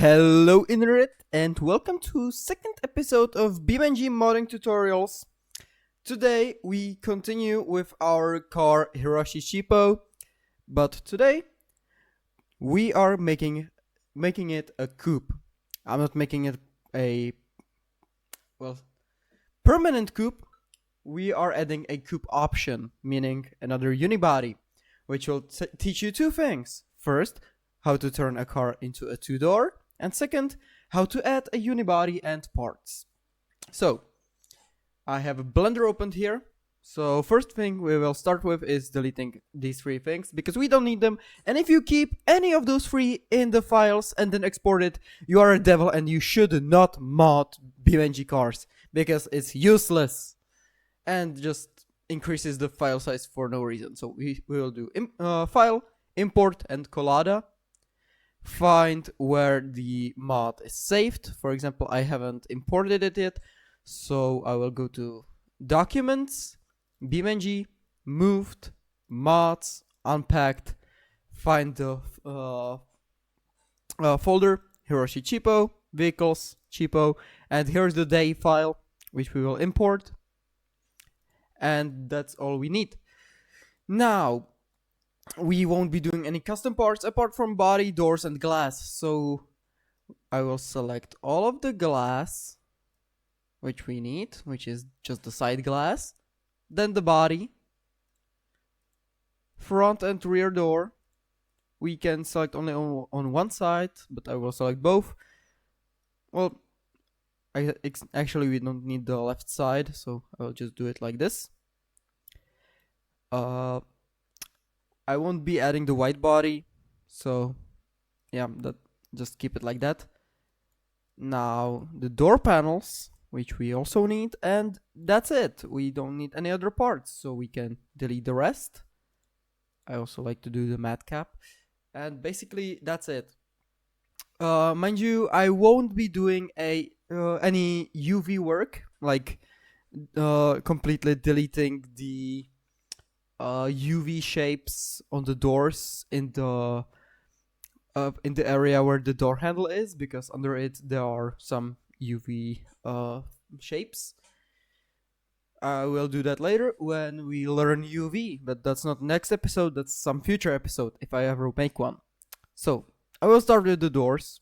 Hello Internet and welcome to second episode of BeamNG modding tutorials. Today we continue with our car Hiroshi Shippo, but today we are making it a coupe. I'm not making it a permanent coupe. We are adding a coupe option, meaning another unibody, which will teach you two things. First, how to turn a car into a two-door, and second, how to add a unibody and parts. So, I have a Blender opened here. So first thing we will start with is deleting these three things because we don't need them. And if you keep any of those three in the files and then export it, you are a devil and you should not mod BeamNG cars because it's useless and just increases the file size for no reason. So we will do file, import, and collada. Find where the mod is saved. For example, I haven't imported it yet, so I will go to Documents, BeamNG, Moved, Mods, Unpacked, find the folder, Hiroshi Cheapo, Vehicles, Cheapo, and here's the day file, which we will import. And that's all we need. Now, we won't be doing any custom parts apart from body, doors, and glass. So I will select all of the glass, which we need, which is just the side glass. Then the body, front and rear door. We can select only on one side, but I will select both. Well, actually we don't need the left side, so I'll just do it like this. I won't be adding the white body, so yeah, just keep it like that. Now the door panels, which we also need, and that's it. We don't need any other parts, so we can delete the rest. I also like to do the matte cap, and basically that's it. Mind you, I won't be doing any UV work, like completely deleting the UV shapes on the doors in the area where the door handle is, because under it there are some UV shapes. I will do that later when we learn UV, but that's not next episode, that's some future episode if I ever make one. So I will start with the doors.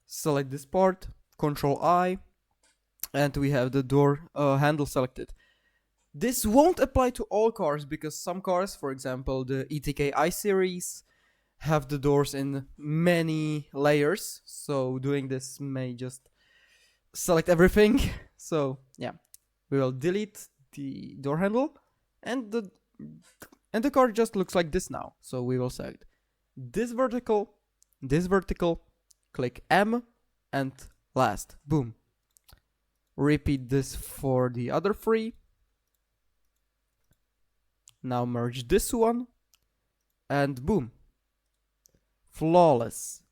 Select this part, Ctrl I, and we have the door handle selected. This won't apply to all cars because some cars, for example the ETK I series, have the doors in many layers, so doing this may just select everything. So yeah, we will delete the door handle, and the car just looks like this now. So we will select this vertical, click M, and last, boom. Repeat this for the other three. Now merge this one, and boom. Flawless.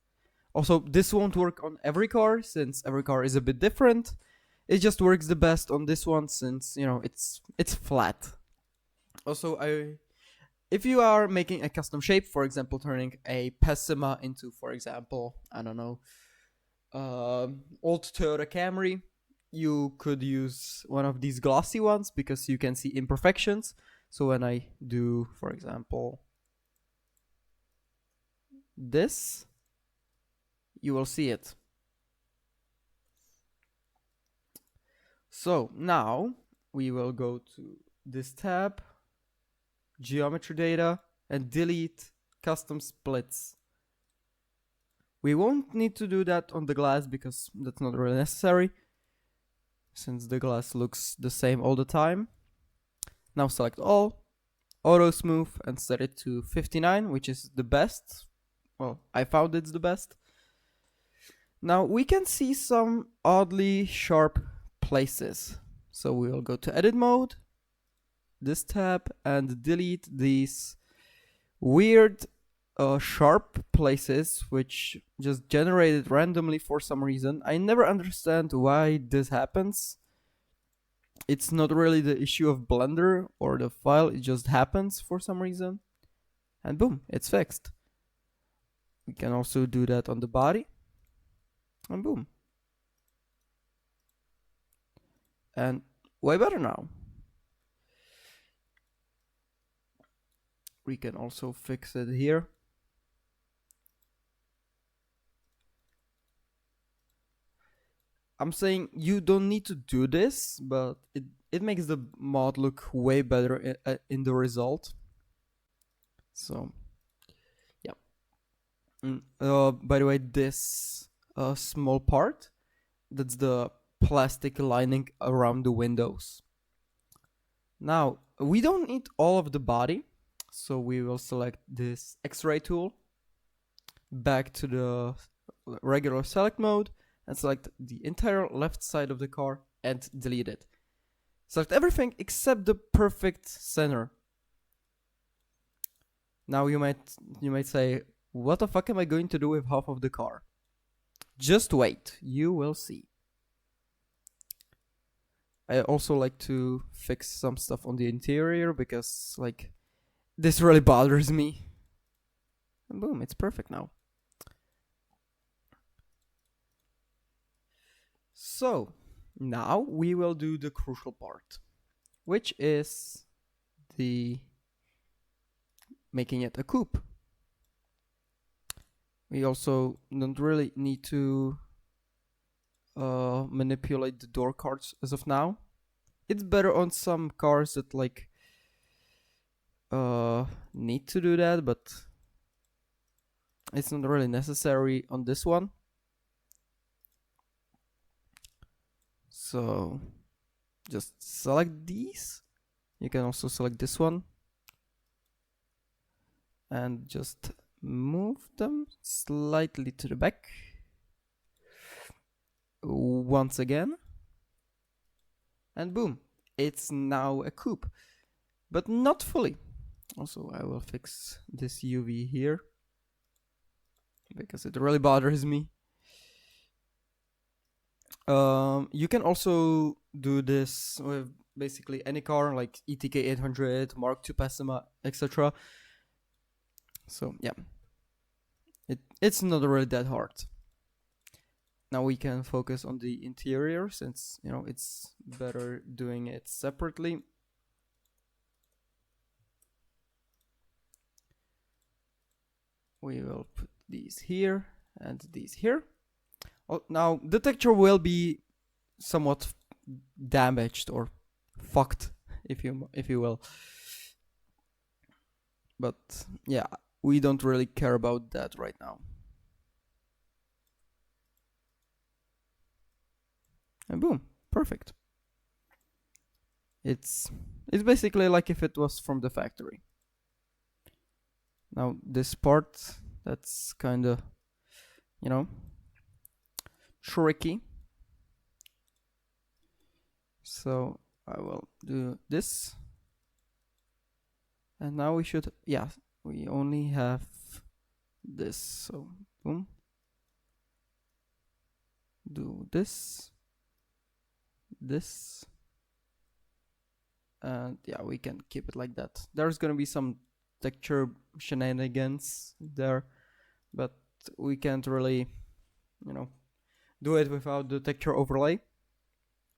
Also, this won't work on every car, since every car is a bit different. It just works the best on this one, since, you know, it's flat. Also, if you are making a custom shape, for example, turning a Pesisma into, for example, I don't know, old Toyota Camry, you could use one of these glossy ones because you can see imperfections. So when I do, for example, this, you will see it. So now we will go to this tab, geometry data, and delete custom splits. We won't need to do that on the glass because that's not really necessary, since the glass looks the same all the time. Now select all, auto smooth, and set it to 59, which is the best. Well, I found it's the best. Now we can see some oddly sharp places. So we will go to edit mode, this tab, and delete these weird sharp places which just generated randomly for some reason. I never understand why this happens. It's not really the issue of Blender or the file, it just happens for some reason. And boom, it's fixed. We can also do that on the body. And boom. And way better now. We can also fix it here. I'm saying you don't need to do this, but it makes the mod look way better in the result. So, yeah. By the way, this small part, that's the plastic lining around the windows. Now, we don't need all of the body, so we will select this X-ray tool, back to the regular select mode, and select the entire left side of the car and delete it. Select everything except the perfect center. Now you might say, what the fuck am I going to do with half of the car? Just wait, you will see. I also like to fix some stuff on the interior because like this really bothers me. And boom, it's perfect now. So now we will do the crucial part, which is the making it a coupe. We also don't really need to manipulate the door cards as of now. It's better on some cars that like need to do that, but it's not really necessary on this one. So just select these. You can also select this one and just move them slightly to the back once again, and boom, it's now a coupe, but not fully. Also, I will fix this UV here because it really bothers me. You can also do this with basically any car like ETK 800, Mark II Pesisma, etc. So yeah, it's not really that hard. Now we can focus on the interior since, you know, it's better doing it separately. We will put these here and these here. Oh, now the texture will be somewhat damaged or fucked, if you will. But yeah, we don't really care about that right now. And boom, perfect. It's basically like if it was from the factory. Now this part, that's kind of, you know, tricky. So I will do this. And now we should, yeah, we only have this. So boom. Do this. This. And yeah, we can keep it like that. There's gonna be some texture shenanigans there, but we can't really, you know, do it without the texture overlay.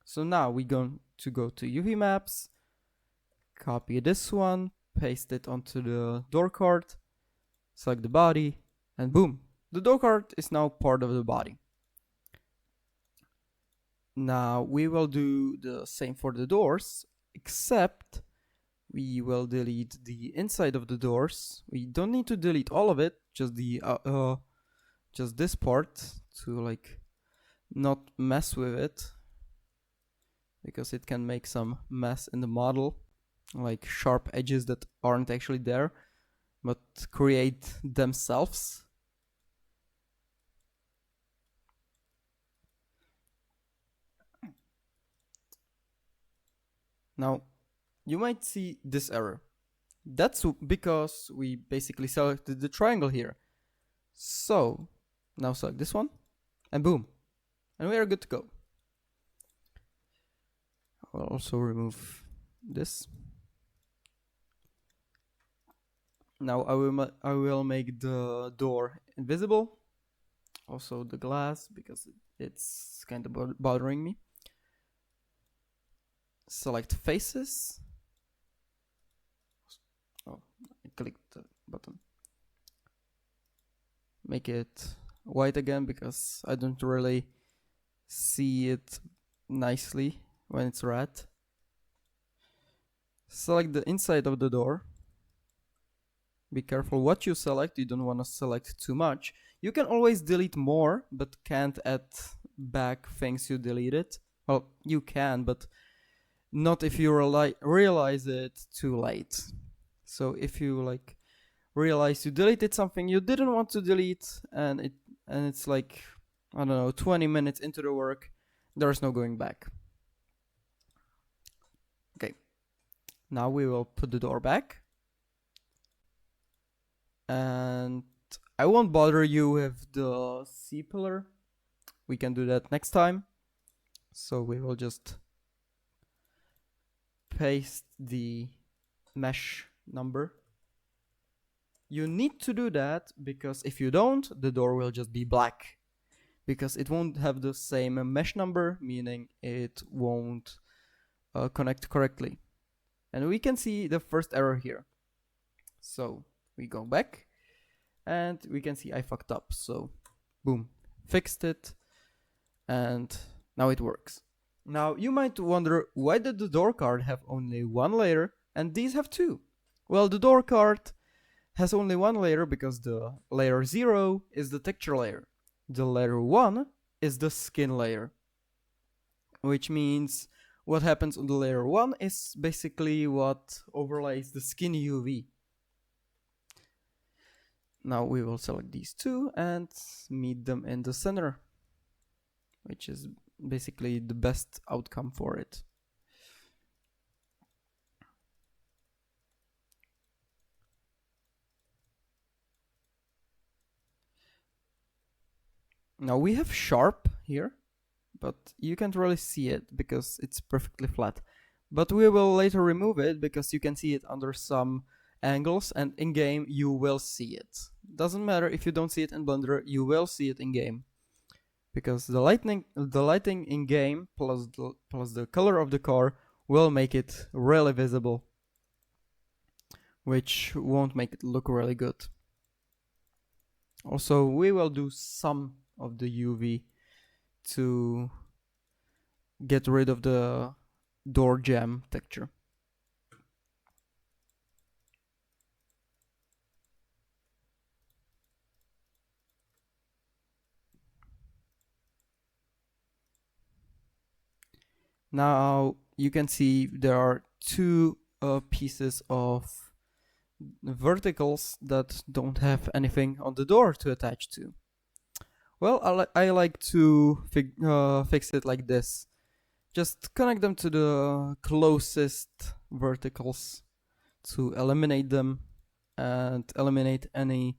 So now we're going to go to UV maps, copy this one, paste it onto the door card, select the body, and boom, the door card is now part of the body. Now we will do the same for the doors, except we will delete the inside of the doors. We don't need to delete all of it, just the just this part to like not mess with it, because it can make some mess in the model, like sharp edges that aren't actually there but create themselves. Now you might see this error. That's because we basically selected the triangle here. So now select this one and boom, and we are good to go. I'll also remove this. Now I will make the door invisible, also the glass, because it's kind of bothering me. Select faces. Oh, I clicked the button. Make it white again because I don't really see it nicely when it's red. Select the inside of the door. Be careful what you select, you don't want to select too much. You can always delete more, but can't add back things you deleted. Well, you can, but not if you realize it too late. So if you realize you deleted something you didn't want to delete, and it's like, I don't know, 20 minutes into the work, there's no going back. Okay, now we will put the door back. And I won't bother you with the C pillar. We can do that next time. So we will just paste the mesh number. You need to do that because if you don't, the door will just be black, because it won't have the same mesh number, meaning it won't connect correctly. And we can see the first error here. So we go back and we can see I fucked up. So boom, fixed it, and now it works. Now you might wonder, why did the door card have only one layer and these have two? Well, the door card has only one layer because the layer 0 is the texture layer. The layer 1 is the skin layer, which means what happens on the layer 1 is basically what overlays the skin UV. Now we will select these two and meet them in the center, which is basically the best outcome for it. Now we have sharp here, but you can't really see it because it's perfectly flat. But we will later remove it because you can see it under some angles, and in game you will see it. Doesn't matter if you don't see it in Blender, you will see it in game, because the lighting in game plus the color of the car will make it really visible, which won't make it look really good. Also, we will do some of the UV to get rid of the door jam texture. Now you can see there are two pieces of verticals that don't have anything on the door to attach to. Well, I like to fix it like this. Just connect them to the closest verticals to eliminate them and eliminate any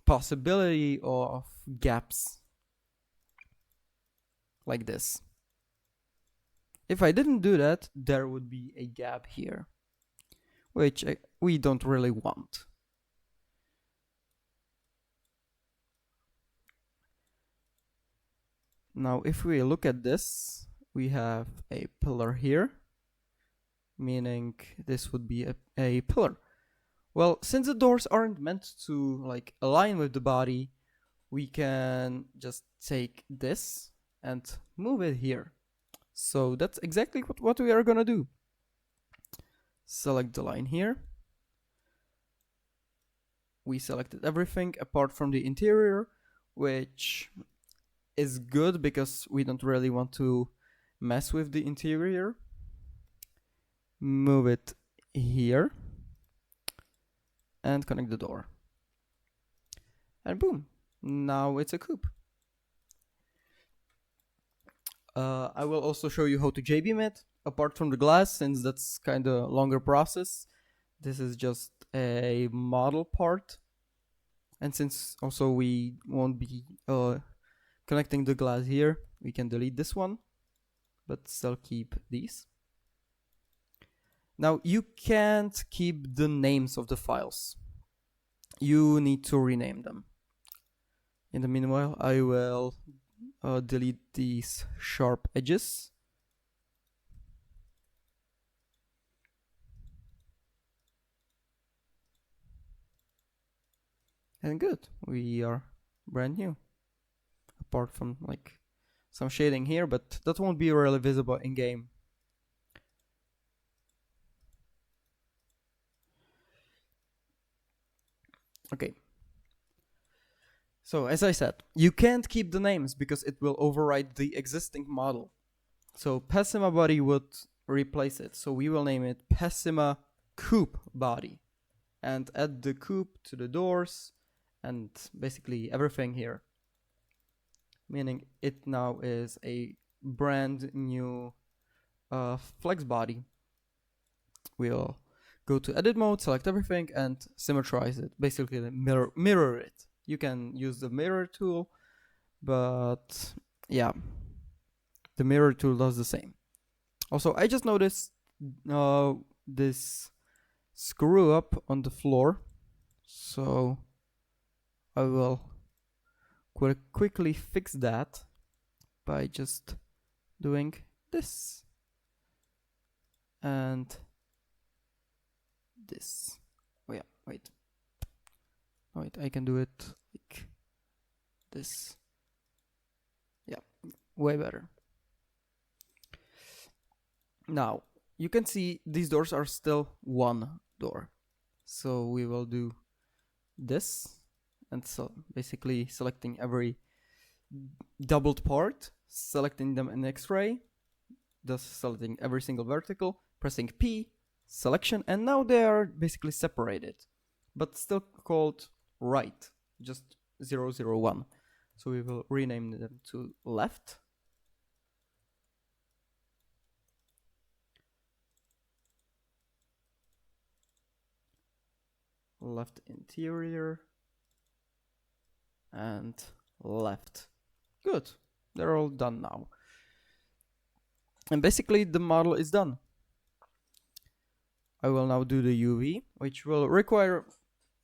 possibility of gaps like this. If I didn't do that, there would be a gap here, which we don't really want. Now, if we look at this, we have a pillar here, meaning this would be a pillar. Well, since the doors aren't meant to align with the body, we can just take this and move it here. So that's exactly what we are gonna do. Select the line here. We selected everything apart from the interior, which is good because we don't really want to mess with the interior. Move it here and connect the door. And boom, now it's a coupe. I will also show you how to J-beam it, apart from the glass, since that's kind of longer process. This is just a model part. And since also we won't be connecting the glass here, we can delete this one, but still keep these. Now you can't keep the names of the files. You need to rename them. In the meanwhile, I will delete these sharp edges. And good, we are brand new. Apart from like some shading here, but that won't be really visible in game. Okay. So as I said, you can't keep the names because it will override the existing model. So Pesisma body would replace it. So we will name it Pesisma COUPE body and add the COUPE to the doors and basically everything here. Meaning it now is a brand new flex body. We'll go to edit mode, select everything and symmetrize it. Basically mirror it. You can use the mirror tool, but yeah, the mirror tool does the same. Also, I just noticed this screw up on the floor, so I will quickly fix that by just doing this and this. Oh yeah, wait, I can do it like this. Yeah, way better. Now you can see these doors are still one door, so we will do this, and so basically selecting every doubled part, selecting them in X-ray, thus selecting every single vertical, pressing P, selection, and now they are basically separated, but still called right, just 001. So we will rename them to left. Left interior and left. Good, they're all done now. And basically the model is done. I will now do the UV, which will require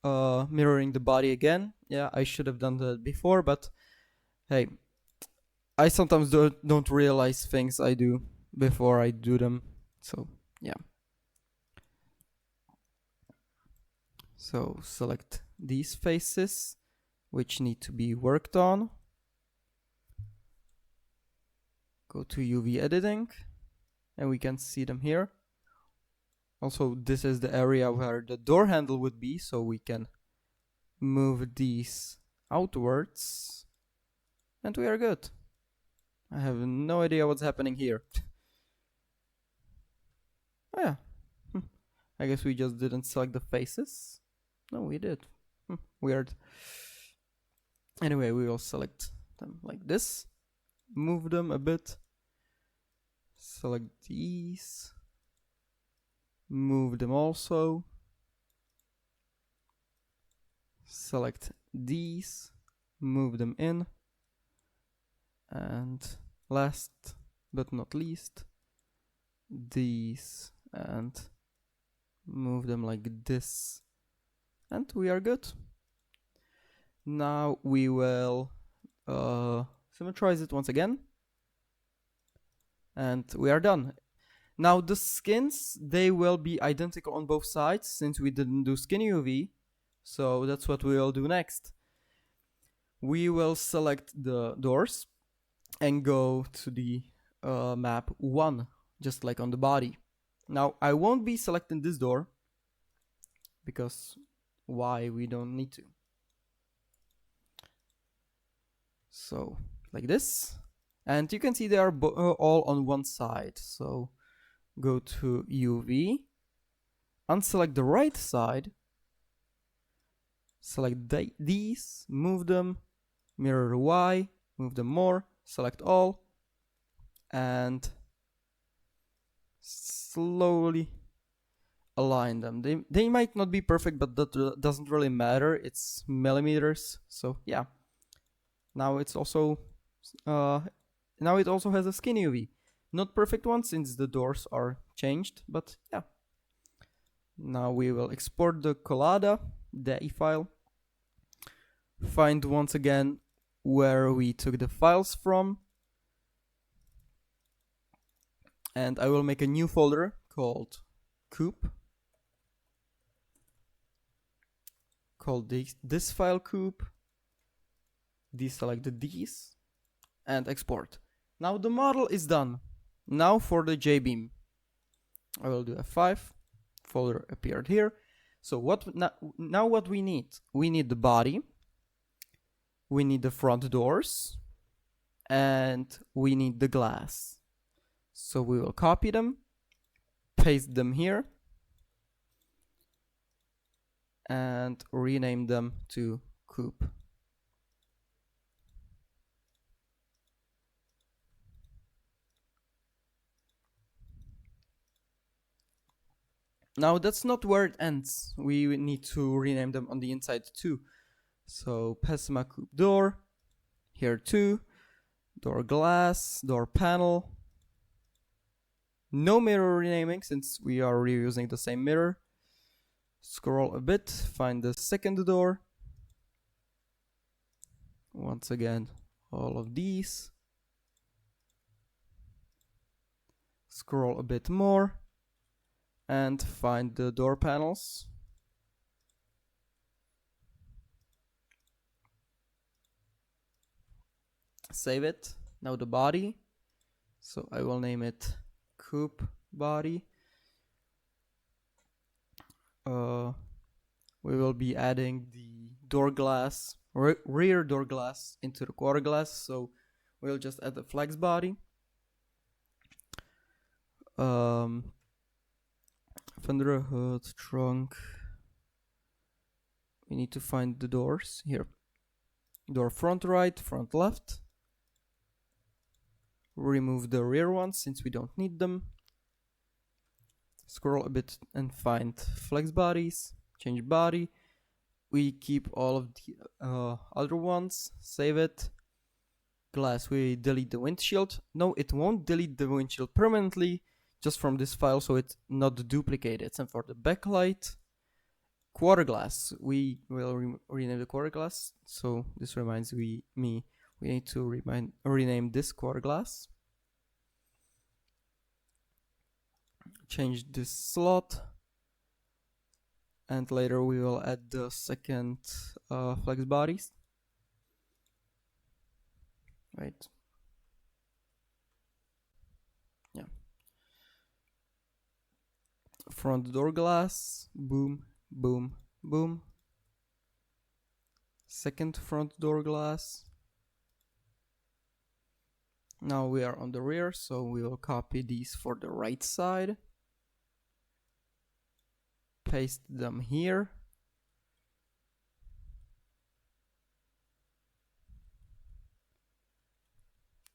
mirroring the body again. Yeah, I should have done that before, but hey, I sometimes don't realize things I do before I do them. So yeah. So select these faces, which need to be worked on. Go to UV editing, and we can see them here. Also, this is the area where the door handle would be, so we can move these outwards, and we are good. I have no idea what's happening here. Oh yeah, I guess we just didn't select the faces. No, we did. Weird. Anyway, we will select them like this, move them a bit, select these, move them also, select these, move them in, and last but not least, these, and move them like this, and we are good. Now we will symmetrize it once again, and we are done. Now the skins, they will be identical on both sides since we didn't do skin UV, so that's what we will do next. We will select the doors and go to the map 1, just like on the body. Now I won't be selecting this door because why? We don't need to. So like this, and you can see they are all on one side. So go to UV, unselect the right side, select these, move them, mirror Y, move them more, select all, and slowly align them. They might not be perfect, but that doesn't really matter. It's millimeters, so yeah. Now it's also now it also has a skin UV. Not perfect one since the doors are changed, but yeah, Now we will export the colada.de file. Find once again where we took the files from. And I will make a new folder called COUPE. Call this file COUPE. Deselect these and export. Now the model is done. Now for the JBeam. I will do F5. Folder appeared here. So now what we need? We need the body. We need the front doors. And we need the glass. So we will copy them, paste them here, and rename them to COUPE. Now that's not where it ends. We need to rename them on the inside too. So Pesisma COUPE door, here too, door glass, door panel. No mirror renaming since we are reusing the same mirror. Scroll a bit, find the second door. Once again, all of these. Scroll a bit more and find the door panels. Save it. Now the body. So I will name it COUPE body. We will be adding the door glass, rear door glass into the quarter glass. So we'll just add the flex body. Fender, hood, trunk. We need to find the doors here. Door front right, front left. Remove the rear ones since we don't need them. Scroll a bit and find flex bodies. Change body. We keep all of the other ones. Save it. Glass, we delete the windshield. No, it won't delete the windshield permanently, just from this file, so it's not duplicated. And for the backlight, quarter glass, we will rename the quarter glass. So this reminds me we need to rename this quarter glass. Change this slot. And later we will add the second flex bodies. Right. Yeah. Front door glass. Boom, boom, boom. Second front door glass. Now we are on the rear, so we will copy these for the right side. Paste them here.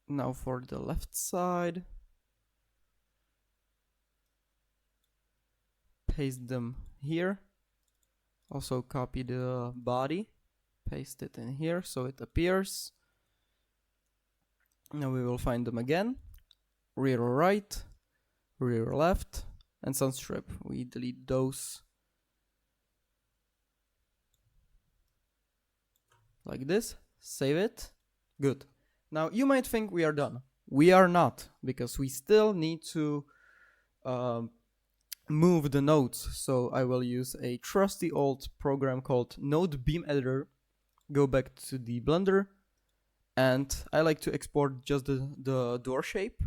Now for the left side. Paste them here. Also copy the body. Paste it in here so it appears. Now we will find them again. Rear right, rear left, and sun strip. We delete those. Like this. Save it. Good. Now you might think we are done. We are not, because we still need to move the nodes. So I will use a trusty old program called Node Beam Editor. Go back to the Blender, and I like to export just the door shape.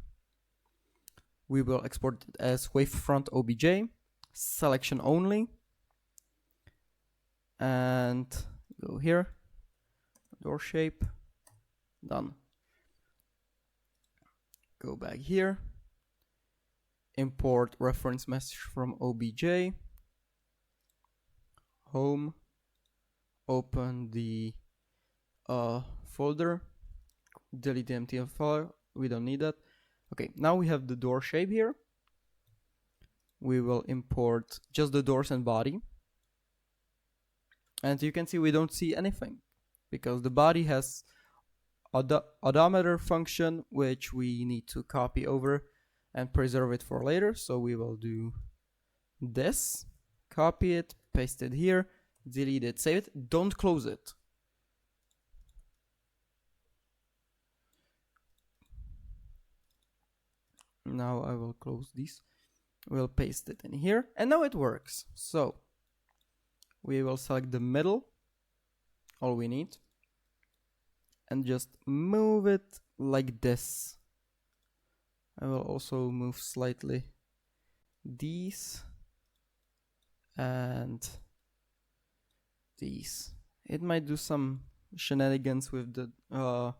We will export it as wavefront OBJ, selection only, and go here, door shape, done. Go back here, import reference message from OBJ, home, open the folder, delete the MTF file, we don't need that. Okay, now we have the door shape here. We will import just the doors and body. And you can see we don't see anything because the body has odometer function, which we need to copy over and preserve it for later. So we will do this, copy it, paste it here, delete it, save it, don't close it. Now I will close this. We'll paste it in here, and now it works. So we will select the middle, all we need, and just move it like this. I will also move slightly these and these. It might do some shenanigans with the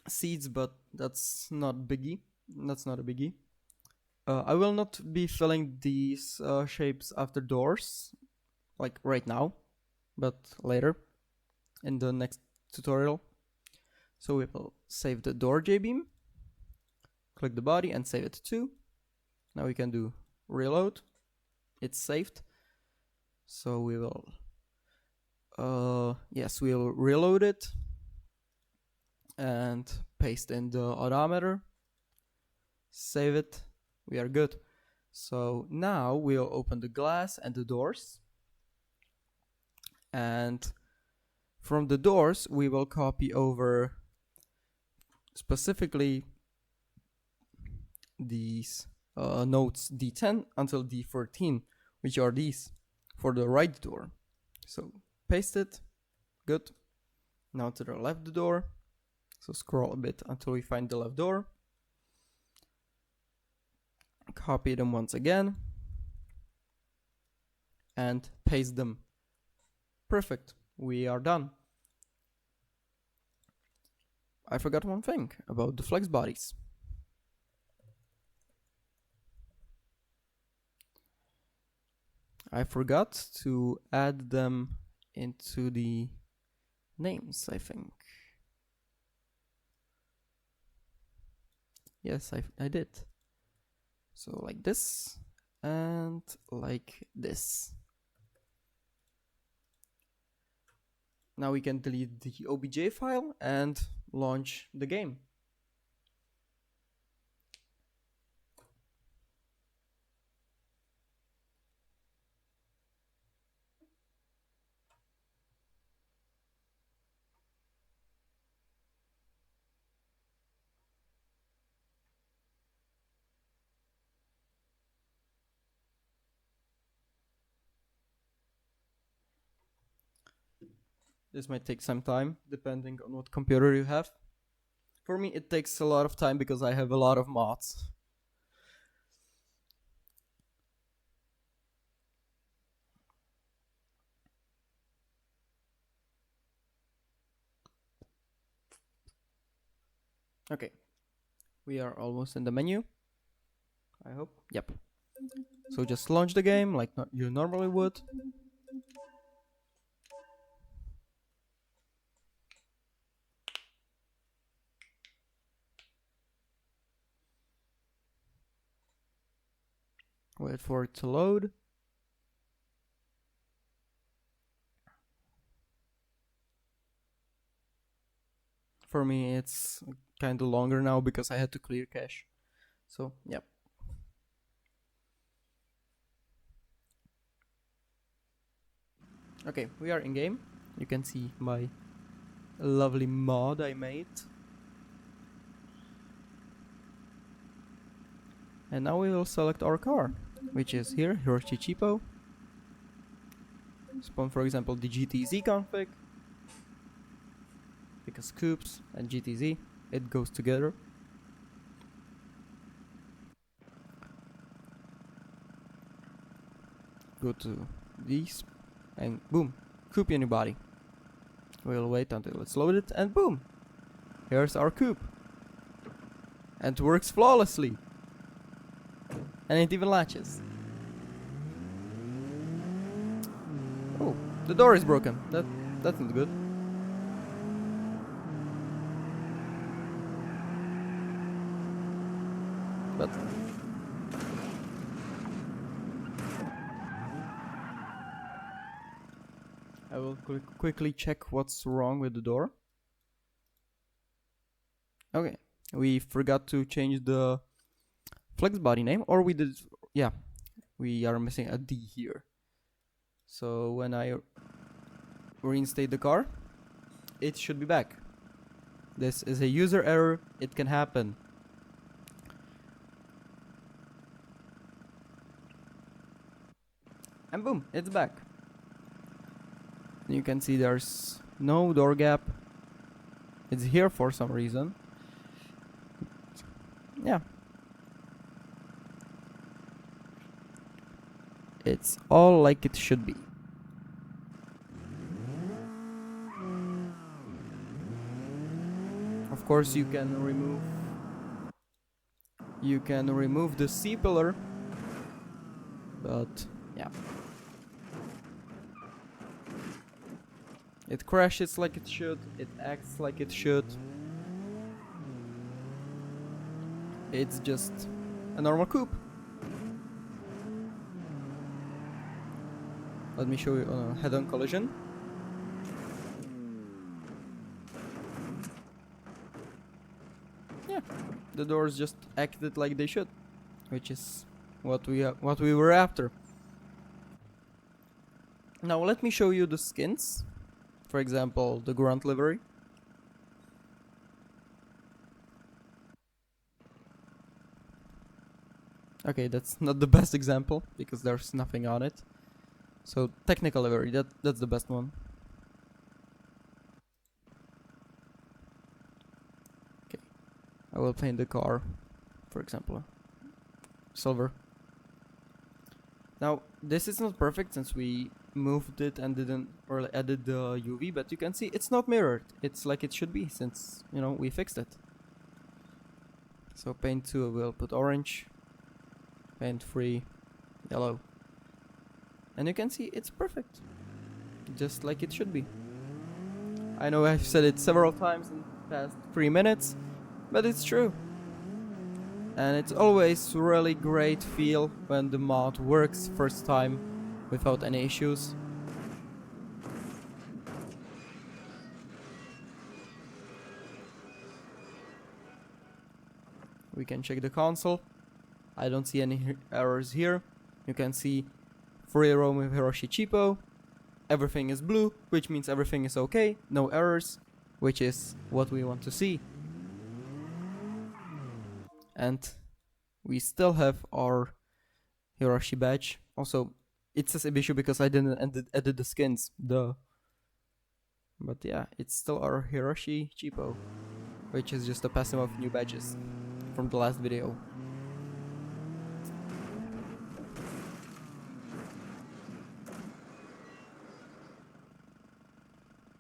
seeds, but that's not biggie. That's not a biggie. I will not be filling these shapes after doors, like right now, but later in the next tutorial. So we will save the door JBeam, click the body and save it too. Now we can do reload. It's saved. So we will, yes, we'll reload it and paste in the odometer, save it. We are good. So now we'll open the glass and the doors, and from the doors we will copy over specifically these nodes D10 until D14, which are these for the right door. So paste it. Good. Now to the left door. So scroll a bit until we find the left door. Copy them once again and paste them. Perfect. We are done. I forgot one thing about the flex bodies. I forgot to add them into the names, I think. Yes, I did. So like this and like this. Now we can delete the OBJ file and launch the game. This might take some time, depending on what computer you have. For me, it takes a lot of time because I have a lot of mods. Okay, we are almost in the menu, I hope. Yep. So just launch the game like you normally would. Wait for it to load. For me, it's kind of longer now because I had to clear cache. So, yep. Okay, we are in game. You can see my lovely mod I made. And now we will select our car, which is here, Hiroshi Chipo. Spawn, for example, the GTZ config. Because COUPEs and GTZ, it goes together. Go to these, and boom, COUPE unibody. We'll wait until it's loaded, and boom! Here's our COUPE. And it works flawlessly. And it even latches. Oh, the door is broken. That's not good. But I will quickly check what's wrong with the door. Okay, we forgot to change the flex body name, or we did, yeah, we are missing a D here. So when I reinstate the car, it should be back. This is a user error, it can happen. And boom, it's back. You can see there's no door gap. It's here for some reason. Yeah. It's all like it should be. Of course, you can remove the C pillar, but yeah, it crashes like it should, it acts like it should. It's just a normal coupe. Let me show you a head-on collision. Yeah, the doors just acted like they should, which is what we were after. Now let me show you the skins. For example, the grunt livery. Okay, that's not the best example because there's nothing on it. So technical livery, that's the best one. Okay, I will paint the car, for example, silver. Now this is not perfect since we moved it and didn't really added the UV, but you can see it's not mirrored. It's like it should be since, you know, we fixed it. So paint 2 we'll put orange, paint 3 yellow. And you can see it's perfect, just like it should be. I know I've said it several times in the past 3 minutes, but it's true. And it's always really great feel when the mod works first time without any issues. We can check the console. I don't see any errors here. You can see free roam with Hiroshi cheapo. Everything is blue, which means everything is okay. No errors, which is what we want to see. And we still have our Hiroshi badge. Also, it says Ibishu because I didn't edit the skins, duh. But yeah, it's still our Hiroshi cheapo, which is just a passing of new badges from the last video.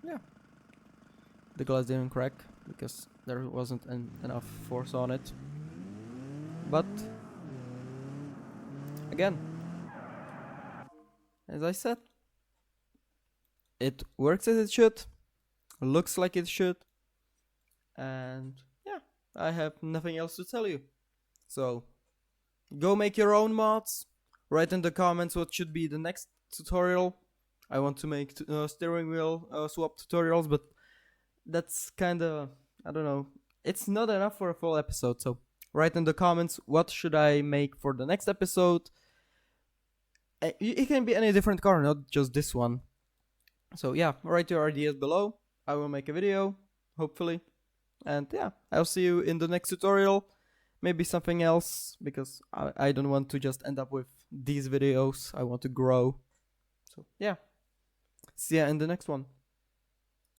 Yeah, the glass didn't crack because there wasn't enough force on it. But again, as I said, it works as it should, looks like it should, and yeah, I have nothing else to tell you. So go make your own mods, write in the comments what should be the next tutorial. I want to make steering wheel swap tutorials, but that's kinda, I don't know, it's not enough for a full episode. So write in the comments what should I make for the next episode. It can be any different car, not just this one. So yeah, write your ideas below. I will make a video, hopefully. And yeah, I'll see you in the next tutorial. Maybe something else, because I don't want to just end up with these videos. I want to grow. So yeah, see ya in the next one.